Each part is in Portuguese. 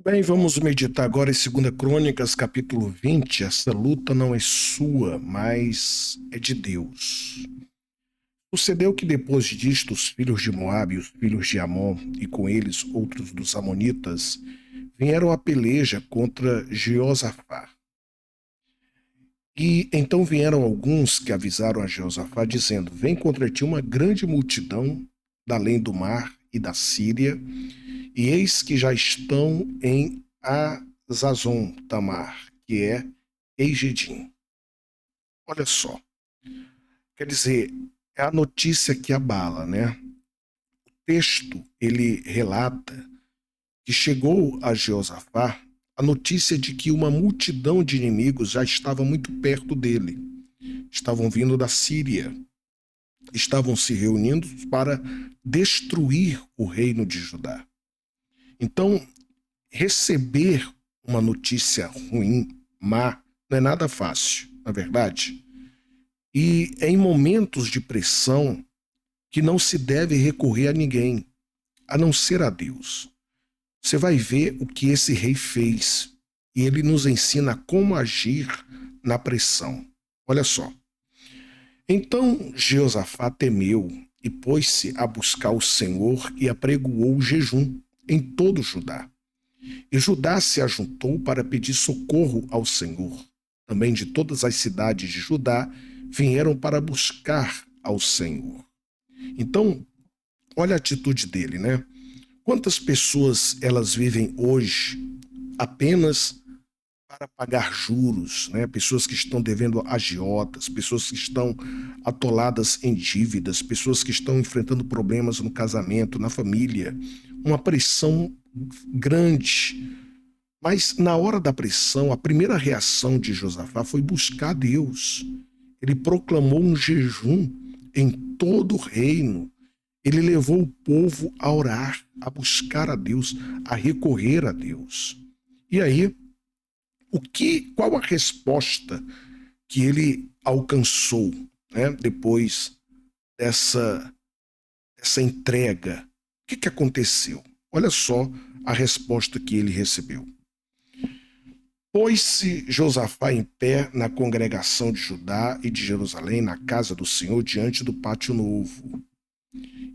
Bem, vamos meditar agora em 2 Crônicas, capítulo 20. Essa luta não é sua, mas é de Deus. Sucedeu que depois disto, os filhos de Moabe e os filhos de Amon, e com eles outros dos amonitas, vieram à peleja contra Jeosafá. E então vieram alguns que avisaram a Jeosafá, dizendo: Vem contra ti uma grande multidão da além do mar e da Síria, e eis que já estão em Azazon Tamar, que é Eigedim. Olha só, quer dizer, é a notícia que abala, né? O texto, ele relata que chegou a Jeosafá a notícia de que uma multidão de inimigos já estava muito perto dele. Estavam vindo da Síria, estavam se reunindo para destruir o reino de Judá. Então, receber uma notícia ruim, má, não é nada fácil, na verdade. E é em momentos de pressão que não se deve recorrer a ninguém, a não ser a Deus. Você vai ver o que esse rei fez e ele nos ensina como agir na pressão. Olha só. Então Jeosafá temeu e pôs-se a buscar o Senhor e apregoou o jejum em todo Judá. E Judá se ajuntou para pedir socorro ao Senhor. Também de todas as cidades de Judá vieram para buscar ao Senhor. Então, olha a atitude dele, né? Quantas pessoas elas vivem hoje apenas para pagar juros, né? Pessoas que estão devendo agiotas, pessoas que estão atoladas em dívidas, pessoas que estão enfrentando problemas no casamento, na família, uma pressão grande. Mas na hora da pressão, a primeira reação de Josafá foi buscar Deus. Ele proclamou um jejum em todo o reino. Ele levou o povo a orar, a buscar a Deus, a recorrer a Deus. E aí, qual a resposta que ele alcançou, né, depois dessa entrega? O que aconteceu? Olha só a resposta que ele recebeu. Pôs-se Josafá em pé na congregação de Judá e de Jerusalém, na casa do Senhor, diante do pátio novo.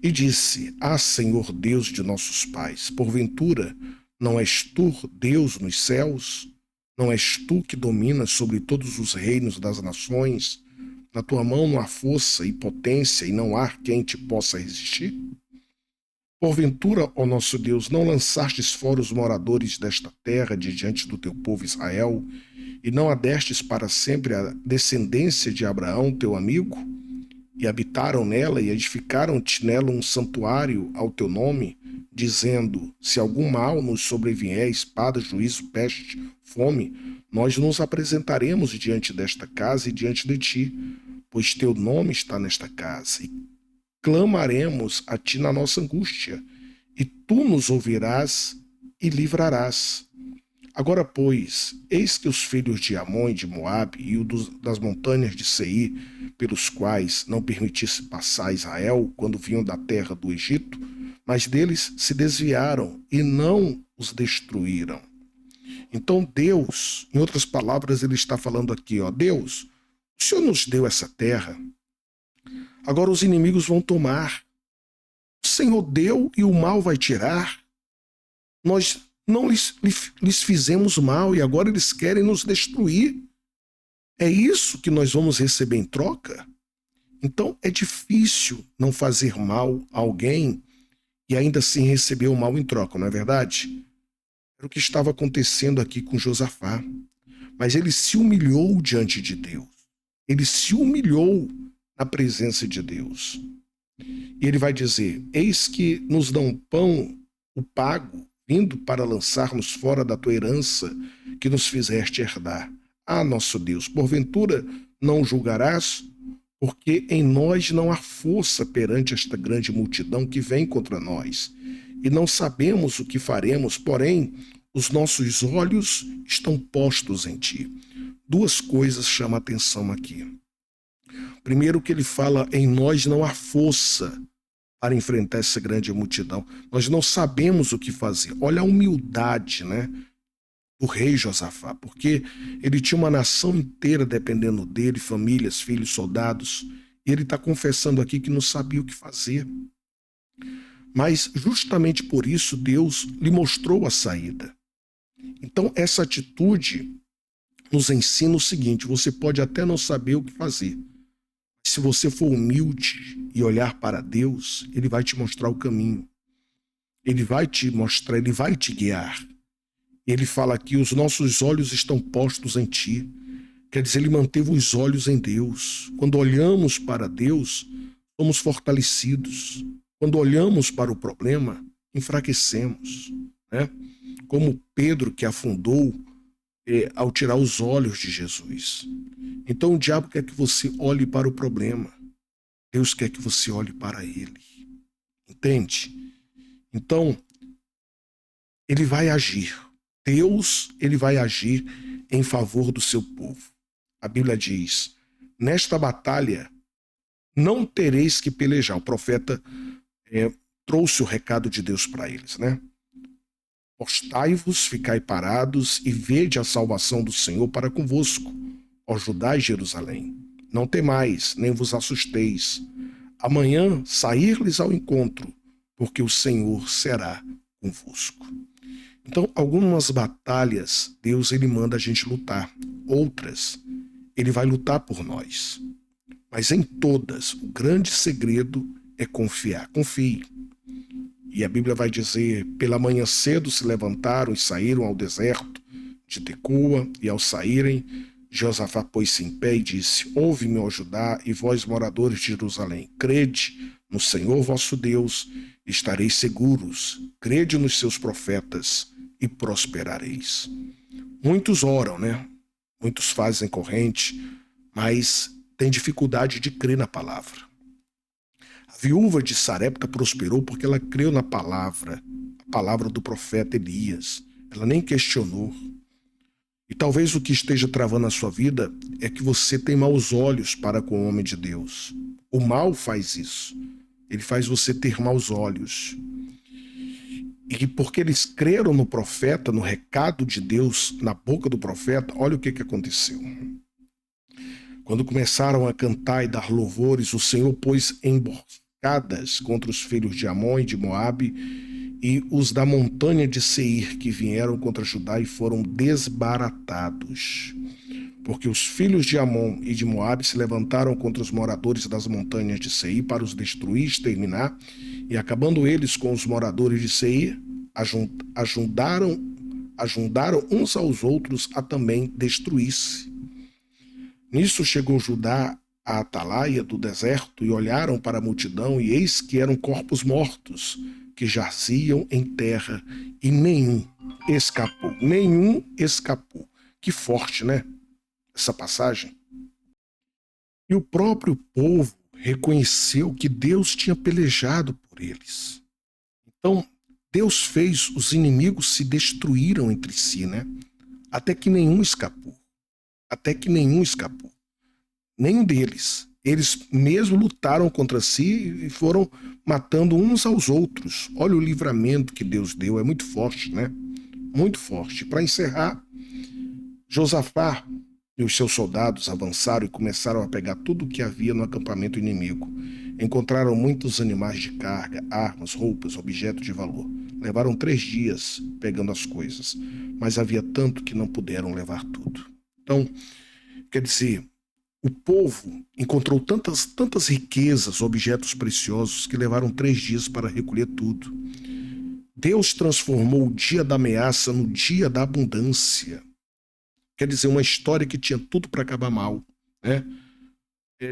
E disse: Senhor Deus de nossos pais, porventura não és tu Deus nos céus? Não és tu que dominas sobre todos os reinos das nações? Na tua mão não há força e potência, e não há quem te possa resistir? Porventura, ó nosso Deus, não lançastes fora os moradores desta terra de diante do teu povo Israel, e não adestes para sempre a descendência de Abraão, teu amigo? E habitaram nela e edificaram-te nela um santuário ao teu nome, dizendo: se algum mal nos sobrevier, espada, juízo, peste, fome, nós nos apresentaremos diante desta casa e diante de ti, pois teu nome está nesta casa, e clamaremos a ti na nossa angústia, e tu nos ouvirás e livrarás. Agora, pois, eis que os filhos de Amon e de Moabe e das montanhas de Seir, pelos quais não permitisse passar Israel quando vinham da terra do Egito, mas deles se desviaram e não os destruíram. Então Deus, em outras palavras, ele está falando aqui, ó, Deus, o Senhor nos deu essa terra, agora os inimigos vão tomar. O Senhor deu e o mal vai tirar. Nós não lhes fizemos mal e agora eles querem nos destruir. É isso que nós vamos receber em troca? Então é difícil não fazer mal a alguém e ainda assim receber o mal em troca, não é verdade? Era o que estava acontecendo aqui com Josafá. Mas ele se humilhou diante de Deus. Ele se humilhou na presença de Deus. E ele vai dizer: eis que nos dão pão, o pago, vindo para lançar-nos fora da tua herança que nos fizeste herdar. Nosso Deus, porventura não julgarás? Porque em nós não há força perante esta grande multidão que vem contra nós. E não sabemos o que faremos, porém, os nossos olhos estão postos em ti. Duas coisas chamam a atenção aqui. Primeiro, que ele fala: em nós não há força para enfrentar essa grande multidão. Nós não sabemos o que fazer. Olha a humildade, né, do rei Josafá, porque ele tinha uma nação inteira dependendo dele, famílias, filhos, soldados, e ele está confessando aqui que não sabia o que fazer. Mas justamente por isso Deus lhe mostrou a saída. Então essa atitude nos ensina o seguinte: você pode até não saber o que fazer. Se você for humilde e olhar para Deus, Ele vai te mostrar o caminho. Ele vai te mostrar, Ele vai te guiar. Ele fala aqui: os nossos olhos estão postos em Ti. Quer dizer, Ele manteve os olhos em Deus. Quando olhamos para Deus, somos fortalecidos. Quando olhamos para o problema, enfraquecemos, né? Como Pedro, que afundou ao tirar os olhos de Jesus. Então o diabo quer que você olhe para o problema. Deus quer que você olhe para Ele. Entende? Então, Ele vai agir. Deus, Ele vai agir em favor do seu povo. A Bíblia diz: nesta batalha não tereis que pelejar. O profeta trouxe o recado de Deus para eles, né? Postai-vos, ficai parados e vede a salvação do Senhor para convosco, ó Judá e Jerusalém. Não temais, nem vos assusteis. Amanhã sair-lhes ao encontro, porque o Senhor será convosco. Então, algumas batalhas, Deus ele manda a gente lutar. Outras, Ele vai lutar por nós. Mas em todas, o grande segredo é confiar. Confie. E a Bíblia vai dizer: pela manhã cedo se levantaram e saíram ao deserto de Tecoa, e ao saírem, Josafá pôs-se em pé e disse: ouve-me, ó Judá, e vós, moradores de Jerusalém, crede no Senhor vosso Deus, estareis seguros, crede nos seus profetas e prosperareis. Muitos oram, né? Muitos fazem corrente, mas têm dificuldade de crer na palavra. A viúva de Sarepta prosperou porque ela creu na palavra, a palavra do profeta Elias. Ela nem questionou. E talvez o que esteja travando a sua vida é que você tem maus olhos para com o homem de Deus. O mal faz isso. Ele faz você ter maus olhos. E porque eles creram no profeta, no recado de Deus, na boca do profeta, olha o que aconteceu. Quando começaram a cantar e dar louvores, o Senhor pôs emboscadas contra os filhos de Amon e de Moabe e os da montanha de Seir, que vieram contra Judá e foram desbaratados. Porque os filhos de Amon e de Moabe se levantaram contra os moradores das montanhas de Seir para os destruir, exterminar, e acabando eles com os moradores de Seir, ajuntaram uns aos outros a também destruir-se. Nisso chegou Judá à atalaia do deserto e olharam para a multidão, e eis que eram corpos mortos que jaziam em terra, e nenhum escapou. Nenhum escapou. Que forte, né? Essa passagem. E o próprio povo reconheceu que Deus tinha pelejado por eles. Então, Deus fez os inimigos se destruíram entre si, né? Até que nenhum escapou. Até que nenhum escapou. Nenhum deles. Eles mesmo lutaram contra si e foram matando uns aos outros. Olha o livramento que Deus deu. É muito forte, né? Muito forte. Para encerrar, Josafá e os seus soldados avançaram e começaram a pegar tudo o que havia no acampamento inimigo. Encontraram muitos animais de carga, armas, roupas, objetos de valor. Levaram 3 dias pegando as coisas, mas havia tanto que não puderam levar tudo. Então, quer dizer, o povo encontrou tantas riquezas, objetos preciosos, que levaram 3 dias para recolher tudo. Deus transformou o dia da ameaça no dia da abundância. Quer dizer, uma história que tinha tudo para acabar mal, né?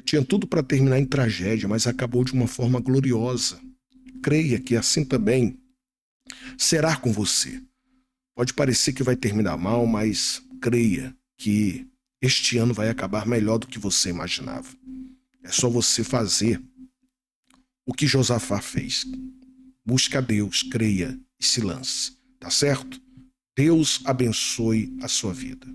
Tinha tudo para terminar em tragédia, mas acabou de uma forma gloriosa. Creia que assim também será com você. Pode parecer que vai terminar mal, mas creia que este ano vai acabar melhor do que você imaginava. É só você fazer o que Josafá fez. Busque a Deus, creia e se lance. Tá certo? Deus abençoe a sua vida.